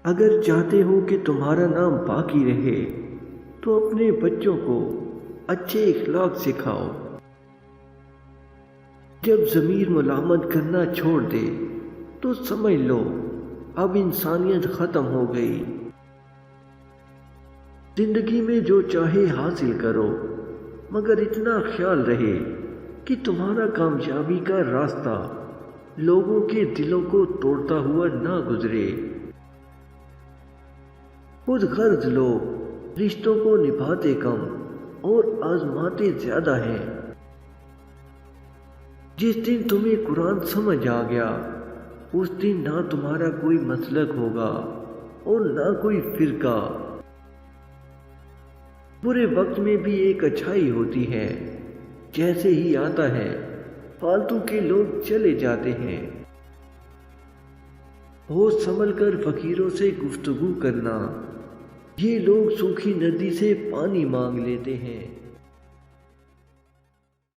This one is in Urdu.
اگر چاہتے ہو کہ تمہارا نام باقی رہے تو اپنے بچوں کو اچھے اخلاق سکھاؤ۔ جب ضمیر ملامت کرنا چھوڑ دے تو سمجھ لو اب انسانیت ختم ہو گئی۔ زندگی میں جو چاہے حاصل کرو، مگر اتنا خیال رہے کہ تمہارا کامیابی کا راستہ لوگوں کے دلوں کو توڑتا ہوا نہ گزرے۔ خود غرض لوگ رشتوں کو نبھاتے کم اور آزماتے زیادہ ہیں۔ جس دن تمہیں قرآن سمجھ آ گیا اس دن نہ تمہارا کوئی مسلک ہوگا اور نہ کوئی فرقہ۔ برے وقت میں بھی ایک اچھائی ہوتی ہے، جیسے ہی آتا ہے فالتو کے لوگ چلے جاتے ہیں۔ ہوش سنبھل کر فقیروں سے گفتگو کرنا، یہ لوگ سوکھی ندی سے پانی مانگ لیتے ہیں۔